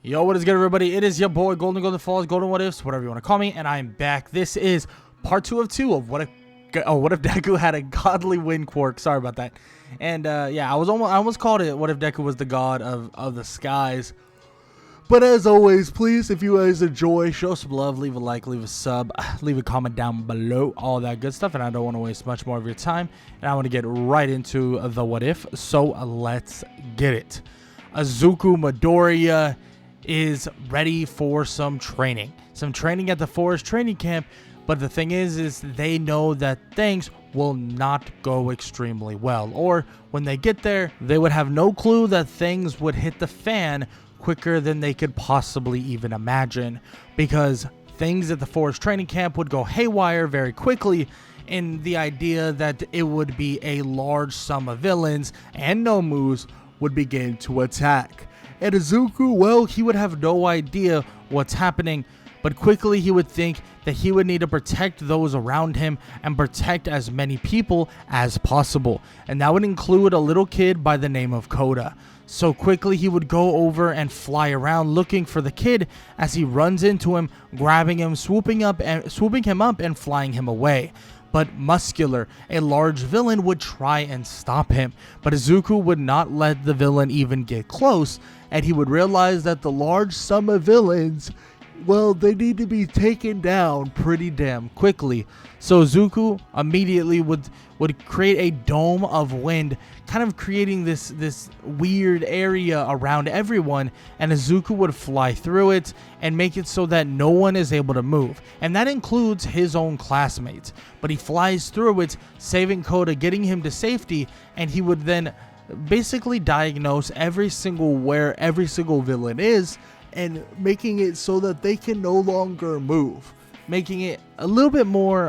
Yo, what is good, everybody? It is your boy Golden Falls, Golden What Ifs, whatever you want to call me, and I am back. This is part 2 of 2 of what if Deku had a godly wind quirk. Sorry about that. And yeah, I almost called it what if Deku was the god of the skies. But as always, please, if you guys enjoy, show some love, leave a like, leave a sub, leave a comment down below, all that good stuff. And I don't want to waste much more of your time, and I want to get right into the what if. So let's get it. Izuku Midoriya is ready for some training at the forest training camp, but the thing is they know that things will not go extremely well, or when they get there they would have no clue that things would hit the fan quicker than they could possibly even imagine, because things at the forest training camp would go haywire very quickly, in the idea that it would be a large sum of villains and Nomus would begin to attack. And Izuku, well, he would have no idea what's happening, but quickly he would think that he would need to protect those around him and protect as many people as possible. And that would include a little kid by the name of Koda. So quickly he would go over and fly around looking for the kid as he runs into him, grabbing him, swooping him up and flying him away. But Muscular, a large villain, would try and stop him, but Izuku would not let the villain even get close, and he would realize that the large sum of villains, well, they need to be taken down pretty damn quickly. So Izuku immediately would create a dome of wind, kind of creating this weird area around everyone, and Izuku would fly through it and make it so that no one is able to move, and that includes his own classmates. But he flies through it, saving Koda, getting him to safety, and he would then basically diagnose every single villain is, and making it so that they can no longer move, making it a little bit more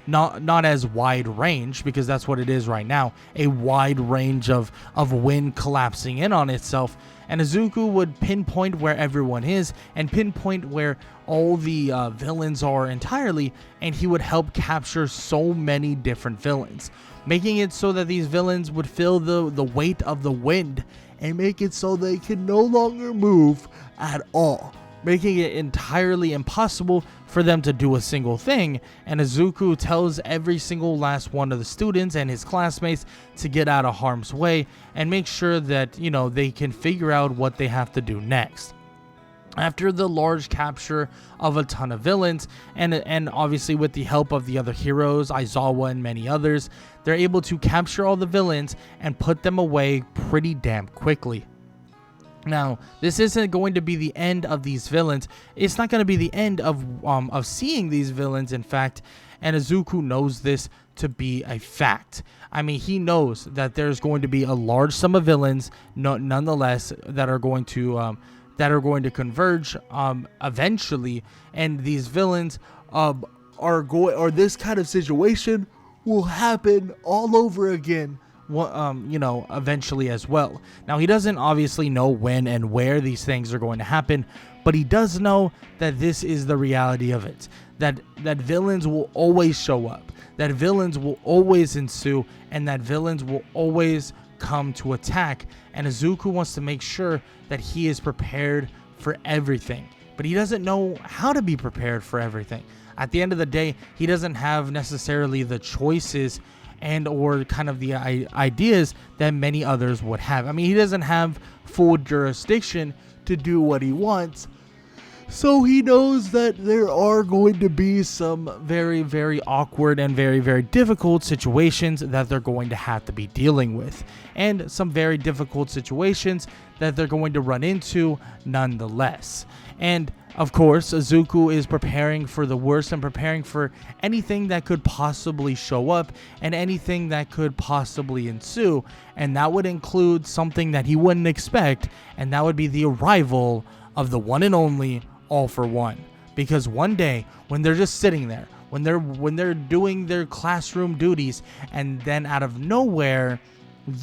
not as wide range, because that's what it is right now, a wide range of wind collapsing in on itself. And Izuku would pinpoint where everyone is and pinpoint where all the villains are entirely, and he would help capture so many different villains, making it so that these villains would feel the weight of the wind and make it so they can no longer move at all, making it entirely impossible for them to do a single thing. And Izuku tells every single last one of the students and his classmates to get out of harm's way and make sure that, they can figure out what they have to do next. After the large capture of a ton of villains, and obviously with the help of the other heroes, Aizawa and many others, they're able to capture all the villains and put them away pretty damn quickly. Now, this isn't going to be the end of these villains. It's not going to be the end of seeing these villains, in fact, and Izuku knows this to be a fact. I mean, he knows that there's going to be a large sum of villains, nonetheless, that are going to converge eventually, and these villains or this kind of situation will happen all over again, eventually as well. Now, he doesn't obviously know when and where these things are going to happen, but he does know that this is the reality of it, that villains will always show up, that villains will always ensue, and that villains will always come to attack. And Izuku wants to make sure that he is prepared for everything, but he doesn't know how to be prepared for everything. At the end of the day, he doesn't have necessarily the choices and or kind of the ideas that many others would have. I mean, he doesn't have full jurisdiction to do what he wants, so he knows that there are going to be some very, very awkward and very, very difficult situations that they're going to have to be dealing with, and some very difficult situations that they're going to run into nonetheless. And of course, Izuku is preparing for the worst and preparing for anything that could possibly show up and anything that could possibly ensue, and that would include something that he wouldn't expect, and that would be the arrival of the one and only All For One. Because one day, when they're just sitting there, when they're doing their classroom duties, and then out of nowhere,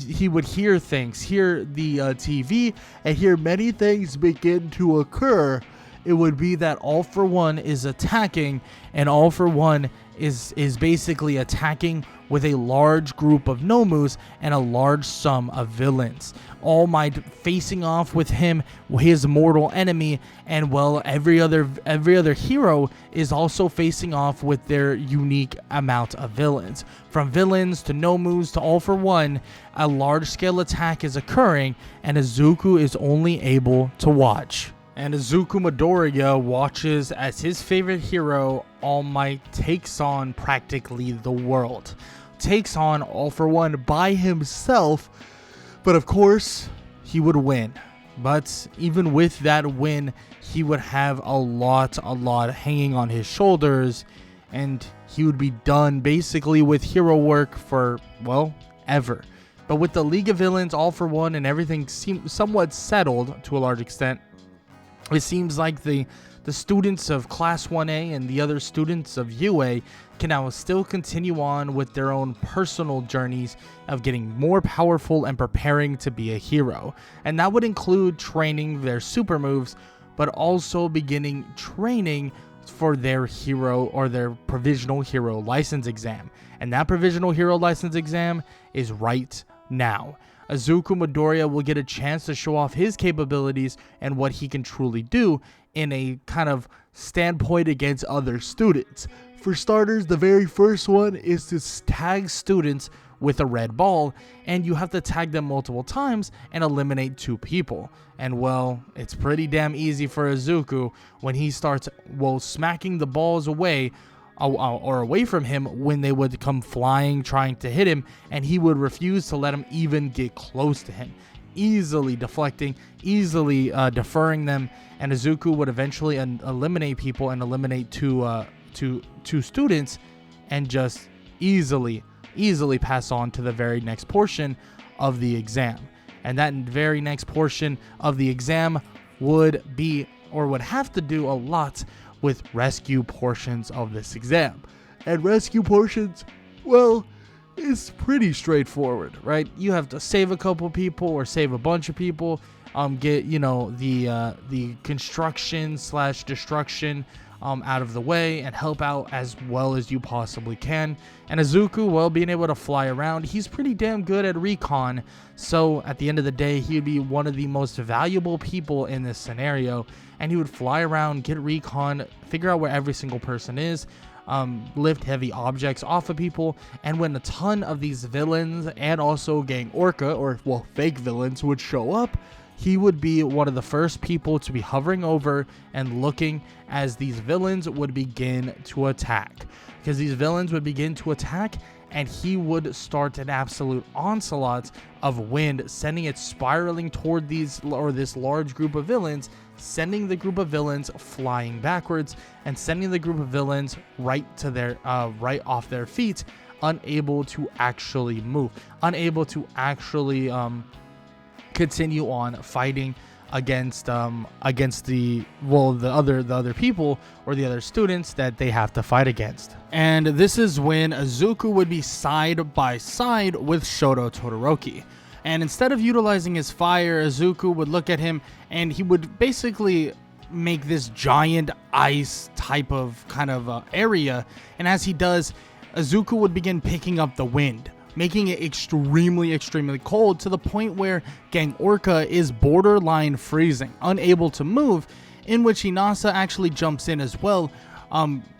he would hear things, hear the TV, and hear many things begin to occur. It would be that All For One is attacking, and All For One is basically attacking with a large group of Nomus and a large sum of villains, all might facing off with him, his mortal enemy, and well, every other hero is also facing off with their unique amount of villains. From villains to Nomus to All for One, a large-scale attack is occurring, and Izuku is only able to watch. And Izuku Midoriya watches as his favorite hero, All Might, takes on practically the world. Takes on All for One by himself, but of course, he would win. But even with that win, he would have a lot hanging on his shoulders, and he would be done basically with hero work for, well, ever. But with the League of Villains, All for One, and everything seemed somewhat settled to a large extent, it seems like the students of Class 1A and the other students of UA can now still continue on with their own personal journeys of getting more powerful and preparing to be a hero. And that would include training their super moves, but also beginning training for their hero or their provisional hero license exam. And that provisional hero license exam is right now. Izuku Midoriya will get a chance to show off his capabilities and what he can truly do in a kind of standpoint against other students. For starters, the very first one is to tag students with a red ball, and you have to tag them multiple times and eliminate 2 people. And well, it's pretty damn easy for Izuku when he starts, well, smacking the balls away or away from him when they would come flying trying to hit him, and he would refuse to let them even get close to him, easily deflecting, easily deferring them, and Izuku would eventually eliminate people and eliminate two students and just easily pass on to the very next portion of the exam. And that very next portion of the exam would be, or would have to do, a lot with rescue portions of this exam. And rescue portions, well, it's pretty straightforward, right? You have to save a couple people or save a bunch of people, get, you know, the construction / destruction out of the way and help out as well as you possibly can. And Izuku, well, being able to fly around, he's pretty damn good at recon. So at the end of the day, he would be one of the most valuable people in this scenario, and he would fly around, get recon, figure out where every single person is, lift heavy objects off of people. And when a ton of these villains and also Gang Orca, or well, fake villains, would show up, he would be one of the first people to be hovering over and looking as these villains would begin to attack. Because these villains would begin to attack, and he would start an absolute onslaught of wind, sending it spiraling toward this large group of villains, sending the group of villains flying backwards, and sending the group of villains right off their feet, unable to actually move, unable to actually continue on fighting against the other people or the other students that they have to fight against. And this is when Izuku would be side by side with Shoto Todoroki. And instead of utilizing his fire, Izuku would look at him and he would basically make this giant ice type of kind of area. And as he does, Izuku would begin picking up the wind, making it extremely cold to the point where Gang Orca is borderline freezing, unable to move, in which Hinata actually jumps in as well,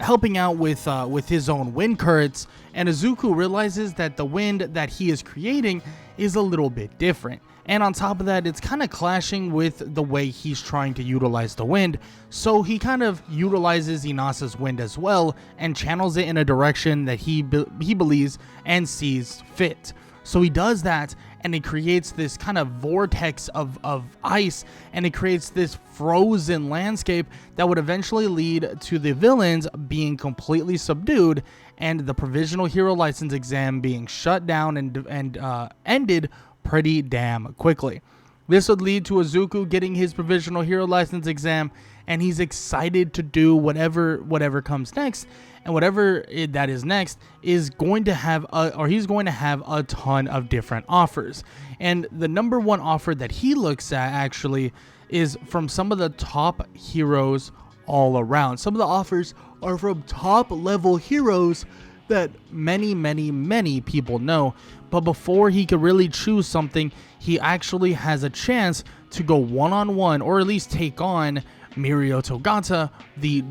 helping out with his own wind currents. And Izuku realizes that the wind that he is creating is a little bit different. And on top of that, it's kind of clashing with the way he's trying to utilize the wind. So he kind of utilizes Hinata's wind as well and channels it in a direction that he believes and sees fit. So he does that, and it creates this kind of vortex of ice, and it creates this frozen landscape that would eventually lead to the villains being completely subdued and the provisional hero license exam being shut down and ended pretty damn quickly. This would lead to Izuku getting his provisional hero license exam, and he's excited to do whatever comes next. And whatever that is next is going to have he's going to have a ton of different offers. And the number one offer that he looks at actually is from some of the top heroes all around. Some of the offers are from top level heroes that many people know. But before he could really choose something, he actually has a chance to go one-on-one, or at least take on Mirio Togata, the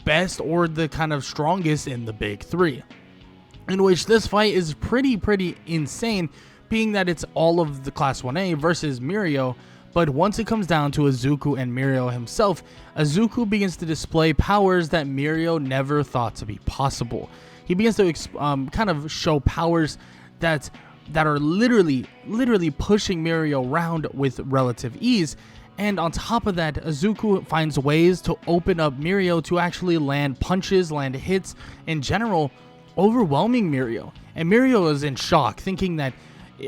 best or the kind of strongest in the big three. In which this fight is pretty insane, being that it's all of the Class 1A versus Mirio. But once it comes down to Izuku and Mirio himself, Izuku begins to display powers that Mirio never thought to be possible. He begins to kind of show powers that are literally pushing Mirio around with relative ease. And on top of that, Izuku finds ways to open up Mirio to actually land punches, land hits, in general, overwhelming Mirio. And Mirio is in shock, thinking that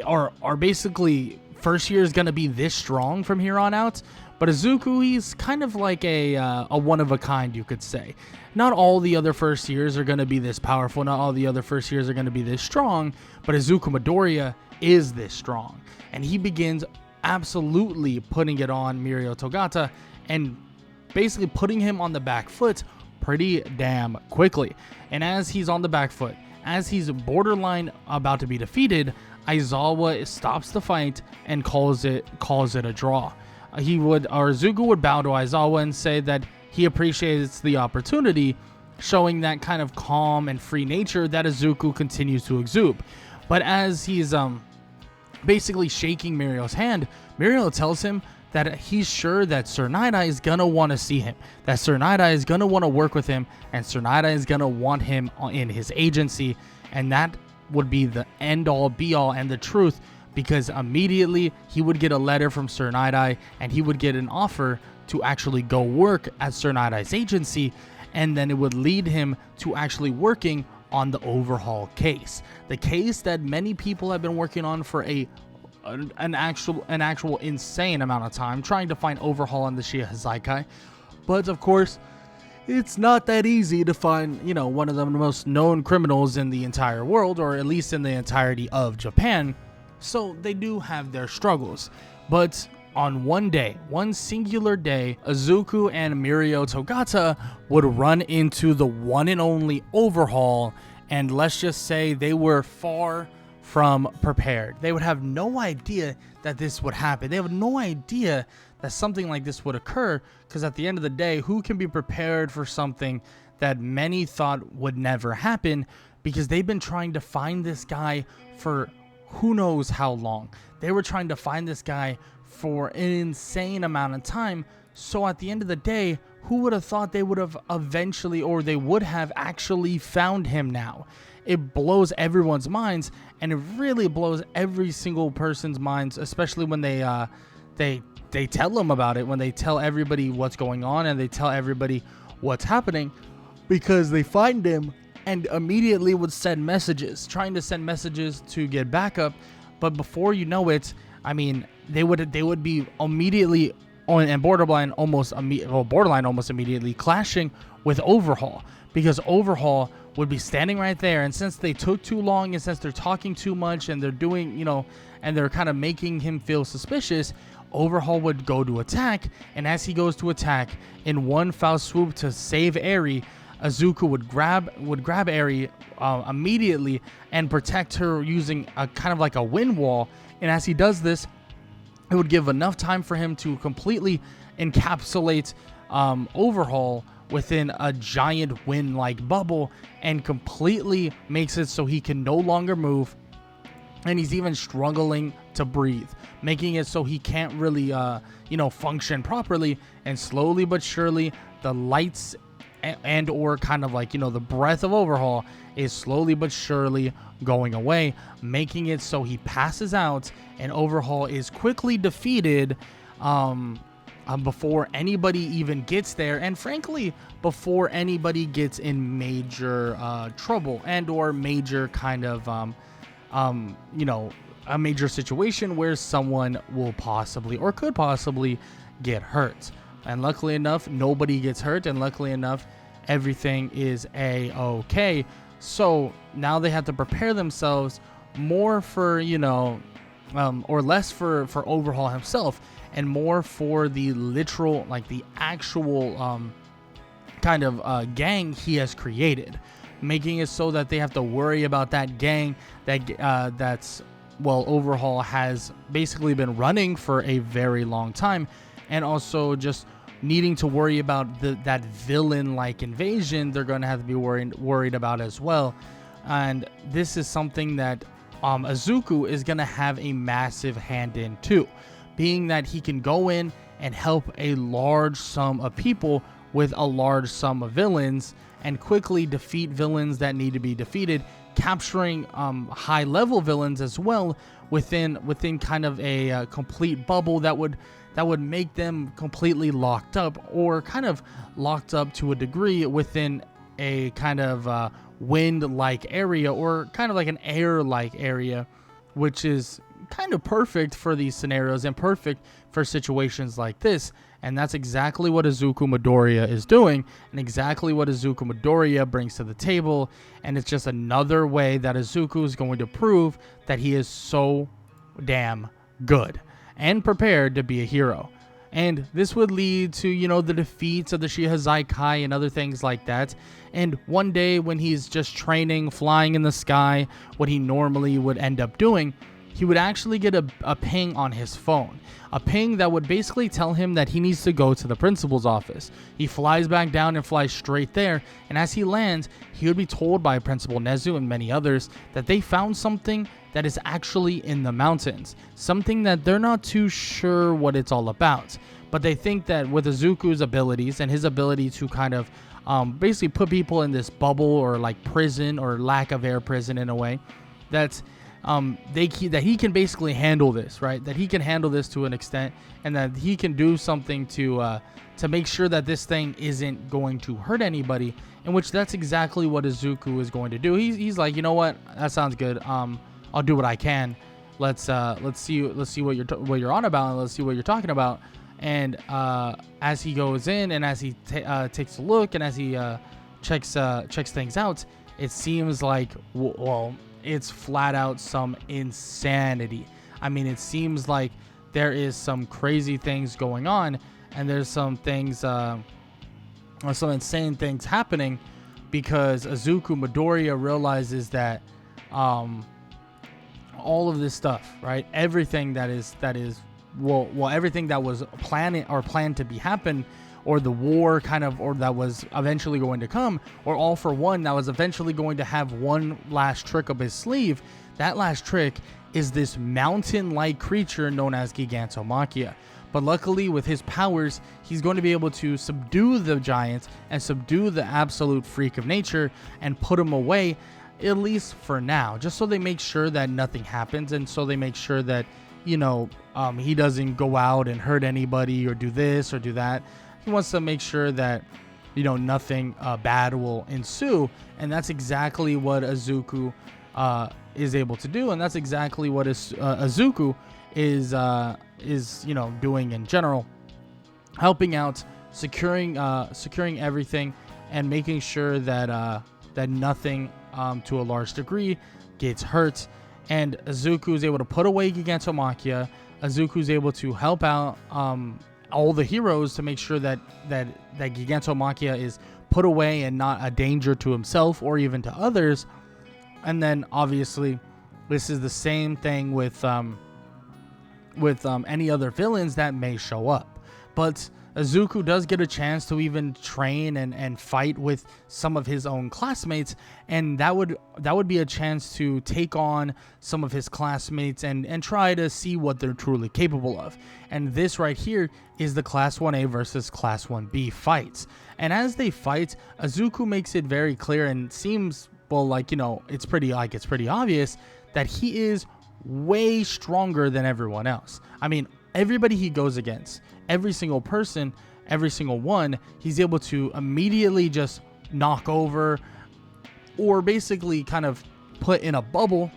are basically first year is going to be this strong from here on out. But Izuku, he's kind of like a one of a kind, you could say. Not all the other first years are going to be this powerful. Not all the other first years are going to be this strong. But Izuku Midoriya is this strong. And he begins absolutely putting it on Mirio Togata and basically putting him on the back foot pretty damn quickly. And as he's on the back foot, as he's borderline about to be defeated, Aizawa stops the fight and calls it a draw. Izuku would bow to Aizawa and say that he appreciates the opportunity, showing that kind of calm and free nature that Izuku continues to exude. But as he's basically shaking Mirio's hand, Mirio tells him that he's sure that Sir Nidai is gonna want to see him, that Sir Nidai is gonna want to work with him, and Sir Nidai is gonna want him in his agency, and that would be the end-all be-all and the truth, because immediately he would get a letter from Sir Nidai and he would get an offer to actually go work at Sir Nidai's agency, and then it would lead him to actually working on the Overhaul case, the case that many people have been working on for an actual insane amount of time, trying to find Overhaul on the Shiya Hazaikai. But of course, it's not that easy to find, one of the most known criminals in the entire world, or at least in the entirety of Japan. So they do have their struggles. But on one singular day, Izuku and Mirio Togata would run into the one and only Overhaul, and let's just say they were far from prepared. They would have no idea that this would happen. They have no idea that something like this would occur, because at the end of the day, who can be prepared for something that many thought would never happen? Because they've been trying to find this guy for who knows how long. They were trying to find this guy for an insane amount of time. So at the end of the day, who would have thought they would have eventually, or they would have actually found him now? It blows everyone's minds, and it really blows every single person's minds, especially when they tell them about it, when they tell everybody what's going on and they tell everybody what's happening, because they find him and immediately would send messages, trying to send messages to get backup. But before you know it, I mean, they would be immediately on, and borderline almost immediately clashing with Overhaul, because Overhaul would be standing right there, and since they took too long, and since they're talking too much, and they're doing, and they're kind of making him feel suspicious, Overhaul would go to attack, and as he goes to attack, in one foul swoop to save Eri, Izuku would grab Eri immediately and protect her using a kind of like a wind wall, and as he does this, it would give enough time for him to completely encapsulate Overhaul within a giant wind-like bubble, and completely makes it so he can no longer move, and he's even struggling to breathe, making it so he can't really function properly. And slowly but surely, the lights and or kind of like the breath of Overhaul is slowly but surely going away, making it so he passes out, and Overhaul is quickly defeated before anybody even gets there, and frankly before anybody gets in major trouble and or major kind of a major situation where someone will possibly or could possibly get hurt. And luckily enough, nobody gets hurt, and luckily enough, everything is a-okay. So now they have to prepare themselves more for or less for Overhaul himself, and more for the literal, like the actual kind of gang he has created. making it so that they have to worry about that gang that's Overhaul has basically been running for a very long time, and also just needing to worry about that villain-like invasion they're going to have to be worried about as well. And this is something that Izuku is going to have a massive hand in too, being that he can go in and help a large sum of people with a large sum of villains and quickly defeat villains that need to be defeated, capturing high level villains as well within kind of a complete bubble that would make them completely locked up, or kind of locked up to a degree within a kind of wind-like area, or kind of like an air-like area, which is kind of perfect for these scenarios and perfect for situations like this. And that's exactly what Izuku Midoriya is doing, and exactly what Izuku Midoriya brings to the table. And it's just another way that Izuku is going to prove that he is so damn good and prepared to be a hero. And this would lead to, the defeats of the Shihazaikai and other things like that. And one day when he's just training, flying in the sky, what he normally would end up doing, he would actually get a ping on his phone. A ping that would basically tell him that he needs to go to the principal's office. He flies back down and flies straight there. And as he lands, he would be told by Principal Nezu and many others that they found something that is actually in the mountains. Something that they're not too sure what it's all about. But they think that with Izuku's abilities and his ability to kind of basically put people in this bubble, or like prison, or lack of air prison in a way, that he can basically handle this, right? That he can handle this to an extent, and that he can do something to make sure that this thing isn't going to hurt anybody. In which that's exactly what Izuku is going to do. He's like, you know what? That sounds good. I'll do what I can. Let's see what you're on about, and let's see what you're talking about. And as he goes in, and as he takes a look, and as he checks things out, it seems like it's flat out some insanity. I mean, it seems like there is some crazy things going on, and there's some things, some insane things happening, because Izuku Midoriya realizes that all of this stuff, right? Everything everything that was planned to be happen, or the war or that was eventually going to come, or All for One that was eventually going to have one last trick up his sleeve. That last trick is this mountain-like creature known as Gigantomachia. But luckily, with his powers, he's going to be able to subdue the giant and subdue the absolute freak of nature and put him away, at least for now, just so they make sure that nothing happens, and so they make sure that, he doesn't go out and hurt anybody or do this or do that. He wants to make sure that, nothing bad will ensue. And that's exactly what Izuku is able to do. And that's exactly what Izuku is doing in general. Helping out, securing everything, and making sure that nothing to a large degree gets hurt. And Izuku is able to put away Gigantomachia. Izuku is able to help out all the heroes to make sure that Gigantomachia is put away and not a danger to himself or even to others. And then obviously this is the same thing with any other villains that may show up. But Izuku does get a chance to even train and fight with some of his own classmates, and that would be a chance to take on some of his classmates and try to see what they're truly capable of. And this right here is the Class 1A versus Class 1B fights. And as they fight, Izuku makes it very clear, and seems it's pretty obvious that he is way stronger than everyone else. I mean, everybody he goes against, every single person, every single one, he's able to immediately just knock over, or basically kind of put in a bubble,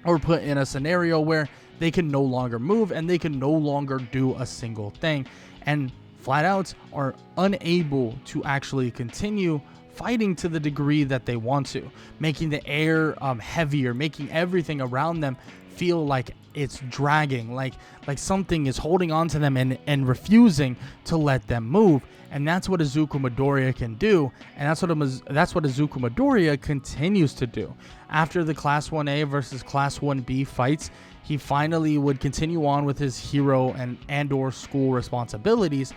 or put in a scenario where they can no longer move and they can no longer do a single thing, and flat out are unable to actually continue fighting to the degree that they want to, making the air heavier, making everything around them feel like it's dragging, like something is holding on to them and refusing to let them move. And that's what Izuku Midoriya can do, and that's what Izuku Midoriya continues to do. After the Class 1A versus Class 1B fights, he finally would continue on with his hero and/or school responsibilities.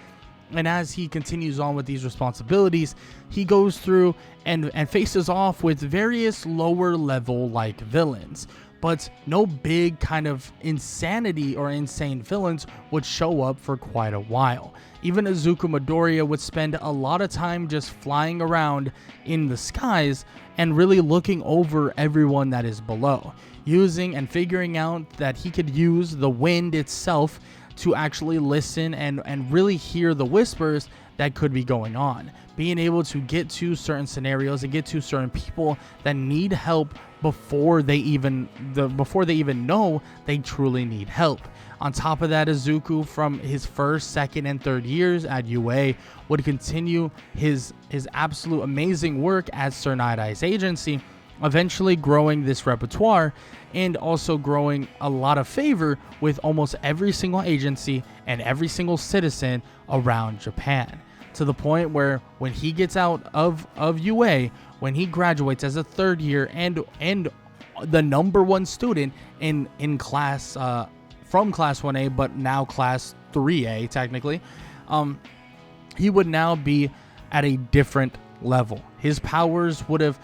And as he continues on with these responsibilities, he goes through and faces off with various lower level like villains. But no big kind of insanity or insane villains would show up for quite a while. Even Izuku Midoriya would spend a lot of time just flying around in the skies and really looking over everyone that is below, using and figuring out that he could use the wind itself to actually listen and really hear the whispers that could be going on, being able to get to certain scenarios and get to certain people that need help before they even know they truly need help. On top of that, Izuku from his first, second, and third years at UA would continue his absolute amazing work at Sir Night-Eye's agency, eventually growing this repertoire and also growing a lot of favor with almost every single agency and every single citizen around Japan, to the point where when he gets out of UA, when he graduates as a third year and the #1 student in class from Class 1A, but now Class 3A technically, he would now be at a different level. His powers would have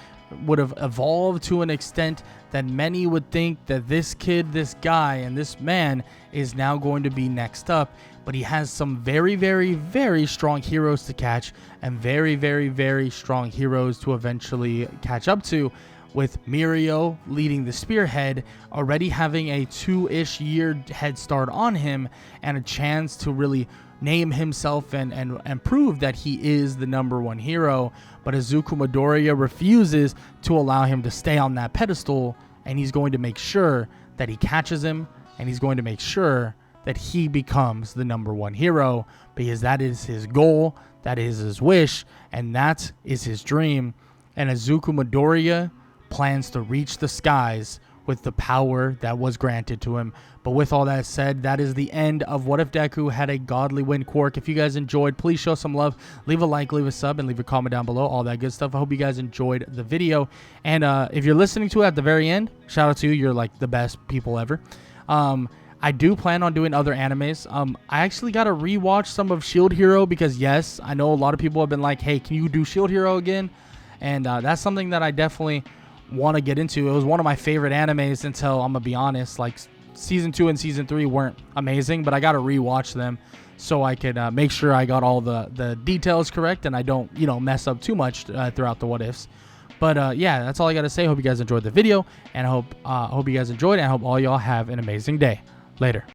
evolved to an extent that many would think that this kid, this guy, and this man is now going to be next up. But he has some very, very, very strong heroes to catch, and very, very, very strong heroes to eventually catch up to, with Mirio leading the spearhead, already having a 2-ish year head start on him and a chance to really name himself and prove that he is the #1 hero. But Izuku Midoriya refuses to allow him to stay on that pedestal, and he's going to make sure that he catches him, and he's going to make sure that he becomes the #1 hero, because that is his goal, that is his wish, and that is his dream. And Izuku Midoriya plans to reach the skies with the power that was granted to him. But with all that said, that is the end of What If Deku Had a Godly Win Quirk. If you guys enjoyed, please show some love. Leave a like, leave a sub, and leave a comment down below. All that good stuff. I hope you guys enjoyed the video. And if you're listening to it at the very end, shout out to you. You're like the best people ever. I do plan on doing other animes. I actually got to rewatch some of Shield Hero because, yes, I know a lot of people have been like, hey, can you do Shield Hero again? And that's something that I definitely want to get into. It was one of my favorite animes until, I'm gonna be honest, like season 2 and season 3 weren't amazing, but I got to rewatch them so I could make sure I got all the details correct and I don't, mess up too much throughout the what ifs. But yeah, that's all I got to say. Hope you guys enjoyed the video, and I hope you guys enjoyed it. And I hope all y'all have an amazing day. Later.